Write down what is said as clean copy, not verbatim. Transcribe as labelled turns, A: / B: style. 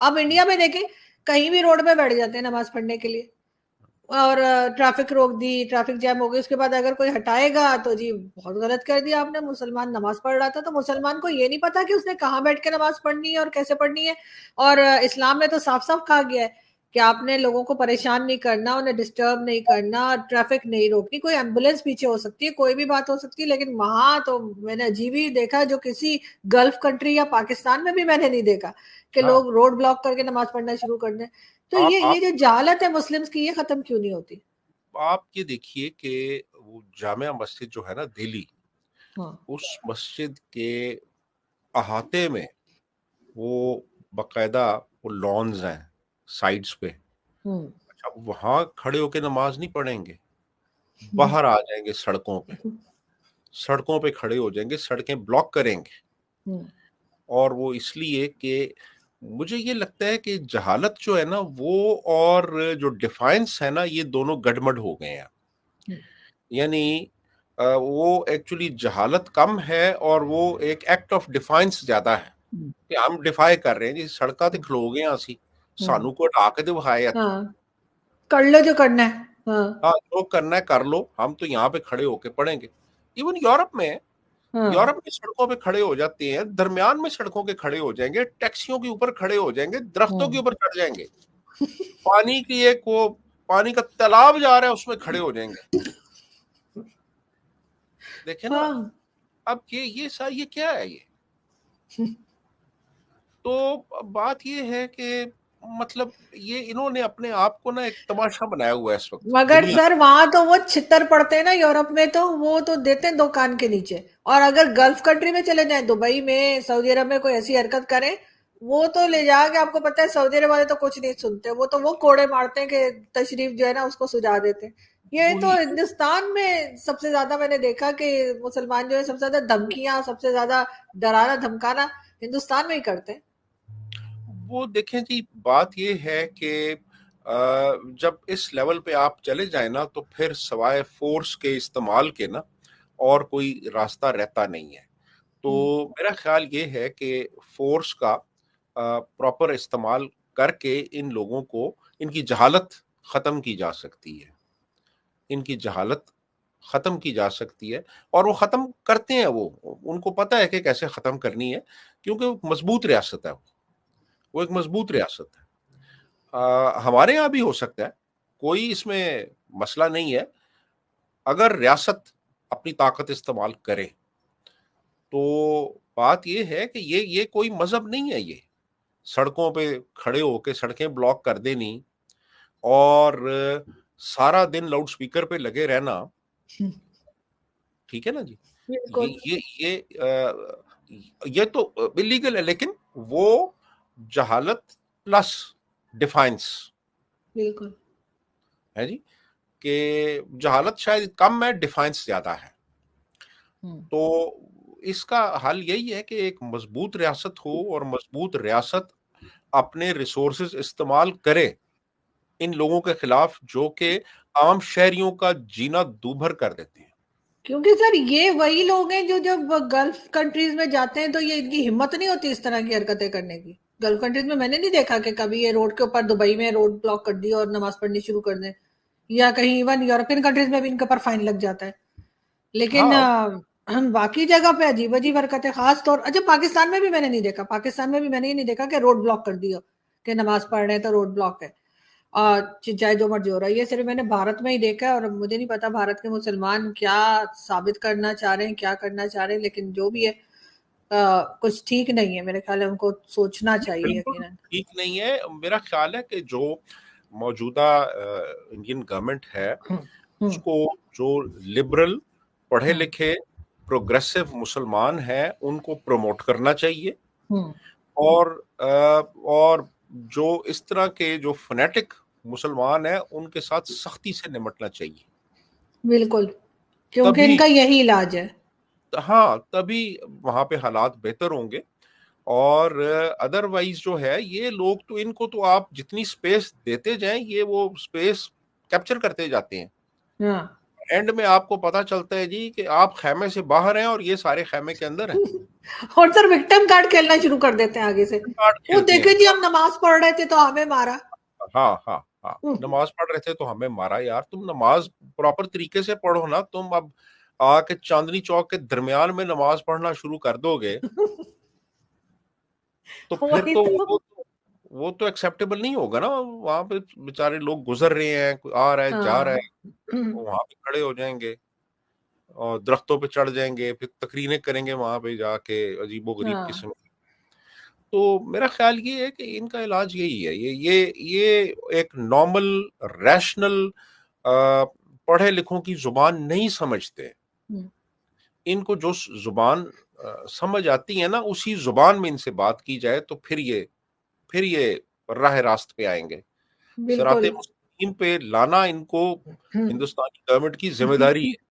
A: اب انڈیا میں دیکھیں کہیں بھی روڈ پہ بیٹھ جاتے ہیں نماز پڑھنے کے لیے, اور ٹریفک روک دی, ٹریفک جام ہو گئی, اس کے بعد اگر کوئی ہٹائے گا تو جی بہت غلط کر دیا آپ نے, مسلمان نماز پڑھ رہا تھا. تو مسلمان کو یہ نہیں پتا کہ اس نے کہاں بیٹھ کے نماز پڑھنی ہے اور کیسے پڑھنی ہے. اور اسلام میں تو صاف صاف کہا گیا ہے کہ آپ نے لوگوں کو پریشان نہیں کرنا, انہیں ڈسٹرب نہیں کرنا, ٹریفک نہیں روکنی. کوئی ایمبولینس پیچھے ہو سکتی ہے, کوئی بھی بات ہو سکتی ہے, لیکن وہاں تو میں نے عجیب ہی دیکھا جو کسی گلف کنٹری یا پاکستان میں بھی میں نے نہیں دیکھا کہ
B: ہاں
A: لوگ روڈ بلاک کر کے نماز پڑھنا شروع کر دیں. تو یہ جو جہالت ہے مسلمز کی, یہ ختم کیوں نہیں ہوتی؟
B: آپ یہ دیکھیے کہ وہ جامع مسجد جو ہے نا دہلی,
A: ہاں
B: اس مسجد کے احاطے میں وہ باقاعدہ وہ لانز ہیں سائڈز پہ. اچھا, وہاں کھڑے ہو کے نماز نہیں پڑھیں گے, باہر آ جائیں گے سڑکوں پہ, سڑکوں پہ کھڑے ہو جائیں گے, سڑکیں بلاک کریں گے. اور وہ اس لیے کہ مجھے یہ لگتا ہے کہ جہالت جو ہے نا وہ اور جو ڈیفائنس ہے نا یہ دونوں گڈمڈ ہو گئے ہیں. یعنی وہ ایکچولی جہالت کم ہے اور وہ ایک ایکٹ آف ڈیفائنس زیادہ ہے کہ ہم ڈیفائی کر رہے ہیں جی سڑکاں تے کھلو گے اسی سانو کو ہٹا کے دکھائے.
A: ہاں کر لو جو کرنا ہے. ہاں
B: ہاں جو کرنا ہے کر لو, ہم تو یہاں پہ کھڑے ہو کے پڑھیں گے. ایون یورپ میں
A: ہاں
B: یورپ میں سڑکوں پہ کھڑے ہو جاتے ہیں, درمیان میں سڑکوں کے کھڑے ہو جائیں گے, ٹیکسیوں کے اوپر کھڑے ہو جائیں گے, درختوں کے اوپر چڑھ جائیں گے, پانی کی ایک وہ پانی کا تالاب جا رہا ہے اس میں کھڑے ہو جائیں گے. دیکھیں نا,
A: ہاں
B: اب یہ کیا ہے یہ؟ تو بات یہ ہے کہ مطلب یہ انہوں نے اپنے آپ کو نا ایک تماشا بنایا ہوا ہے اس وقت
A: مگر
B: دنیا.
A: سر وہاں تو وہ چھتر پڑتے ہیں نا یورپ میں, تو وہ تو دیتے ہیں دو کان کے نیچے. اور اگر گلف کنٹری میں چلے جائیں, دبئی میں, سعودی عرب میں کوئی ایسی حرکت کریں, وہ تو لے جا کے, آپ کو پتا ہے سعودی عرب والے تو کچھ نہیں سنتے, وہ تو وہ کوڑے مارتے ہیں کہ تشریف جو ہے نا اس کو سجا دیتے ہیں. یہ تو
B: وہی
A: ہندوستان میں سب سے زیادہ میں نے دیکھا کہ مسلمان جو ہے سب سے زیادہ دھمکیاں, سب سے زیادہ ڈرانا دھمکانا ہندوستان میں ہی کرتے ہیں.
B: وہ دیکھیں جی, بات یہ ہے کہ جب اس لیول پہ آپ چلے جائیں نا تو پھر سوائے فورس کے استعمال کے نا اور کوئی راستہ رہتا نہیں ہے. تو میرا خیال یہ ہے کہ فورس کا پراپر استعمال کر کے ان لوگوں کو, ان کی جہالت ختم کی جا سکتی ہے, ان کی جہالت ختم کی جا سکتی ہے. اور وہ ختم کرتے ہیں, وہ ان کو پتہ ہے کہ کیسے ختم کرنی ہے, کیونکہ وہ مضبوط ریاست ہے, وہ ایک مضبوط ریاست ہے. ہمارے یہاں بھی ہو سکتا ہے, کوئی اس میں مسئلہ نہیں ہے, اگر ریاست اپنی طاقت استعمال کرے. تو بات یہ ہے کہ یہ کوئی مذہب نہیں ہے, یہ سڑکوں پہ کھڑے ہو کے سڑکیں بلاک کر دینی اور سارا دن لاؤڈ سپیکر پہ لگے رہنا, ٹھیک ہے نا جی,
A: بالکل
B: یہ تو الیگل ہے, لیکن وہ جہالت پلس ڈیفائنس
A: بالکل.
B: ہے جی, کہ جہالت شاید کم ہے, ڈیفائنس زیادہ ہے. تو اس کا حل یہی ہے کہ ایک مضبوط ریاست ہو, اور مضبوط ریاست اپنے ریسورسز استعمال کرے ان لوگوں کے خلاف جو کہ عام شہریوں کا جینا دوبھر کر دیتے ہیں.
A: کیونکہ سر یہ وہی لوگ ہیں جو جب گلف کنٹریز میں جاتے ہیں تو یہ ان کی ہمت نہیں ہوتی اس طرح کی حرکتیں کرنے کی. گلف کنٹریز میں نے نہیں دیکھا کہ کبھی یہ روڈ کے اوپر دبئی میں روڈ بلاک کر دی اور نماز پڑھنی شروع کر دیں, یا کہیں ایون یورپین کنٹریز میں بھی ان کے اوپر فائن لگ جاتا ہے. لیکن
B: ہاں
A: باقی جگہ پہ عجیب عجیب حرکتیں, خاص طور اچھا پاکستان میں بھی میں نے نہیں دیکھا, پاکستان میں بھی میں نے یہ نہیں دیکھا کہ روڈ بلاک کر دیا کہ نماز پڑھ رہے ہیں تو روڈ بلاک ہے, اور چاہے جو مرضی ہو رہا ہے. یہ صرف میں نے بھارت میں ہی دیکھا ہے, اور مجھے نہیں پتا بھارت کے مسلمان کیا ثابت کرنا چاہ رہے ہیں, کیا کرنا چاہ رہے ہیں, لیکن جو بھی ہے کچھ ٹھیک نہیں ہے. میرے خیال ہے ان کو سوچنا چاہیے
B: بالکل
A: یقیناً.
B: ٹھیک نہیں ہے. میرا خیال ہے کہ جو موجودہ انڈین گورنمنٹ ہے اس کو جو لبرل پڑھے لکھے پروگریسو مسلمان ہیں ان کو پروموٹ کرنا چاہیے, اور جو اس طرح کے جو فنیٹک مسلمان ہیں ان کے ساتھ سختی سے نمٹنا چاہیے.
A: بالکل, کیونکہ ان
B: تبھی
A: کا یہی علاج ہے.
B: ہاں تبھی وہاں پہ حالات بہتر ہوں گے. اور ادروائز جو ہے یہ لوگ تو ان کو تو آپ جتنی سپیس دیتے جائیں یہ وہ سپیس کیپچر کرتے جاتے ہیں.
A: ہاں
B: اینڈ میں آپ کو پتا چلتا ہے جی کہ آپ خیمے سے باہر ہیں اور یہ سارے خیمے کے اندر ہیں.
A: اور سر وکٹم کارڈ کھیلنا شروع کر دیتے ہیں آگے سے.
B: کارڈ
A: وہ
B: کھیلتے ہیں.
A: دیکھیں جی ہم نماز پڑھ رہے تھے تو ہمیں مارا.
B: ہاں ہاں ہاں, نماز پڑھ رہے تھے تو ہمیں مارا. یار تم نماز پراپر طریقے سے پڑھو نا. تم اب آ کے چاندنی چوک کے درمیان میں نماز پڑھنا شروع کر دو گے تو پھر
A: وہی
B: تو
A: تو.
B: وہ تو ایکسیپٹیبل نہیں ہوگا نا. وہاں پہ بےچارے لوگ گزر رہے ہیں, کوئی آ رہا ہے جا رہا
A: ہاں.
B: ہے, وہاں پہ کھڑے ہو جائیں گے اور درختوں پہ چڑھ جائیں گے, پھر تقریریں کریں گے وہاں پہ جا کے عجیب و غریب
A: ہاں.
B: قسم. تو میرا خیال یہ ہے کہ ان کا علاج یہی ہے. یہ ایک نارمل ریشنل پڑھے لکھوں کی زبان نہیں سمجھتے. ان کو جو زبان سمجھ آتی ہے نا, اسی زبان میں ان سے بات کی جائے تو پھر یہ راہ راست پہ آئیں گے. صراط
A: بالکل.
B: مستقیم پہ لانا ان کو ہندوستانی گورنمنٹ کی ذمہ داری ہے.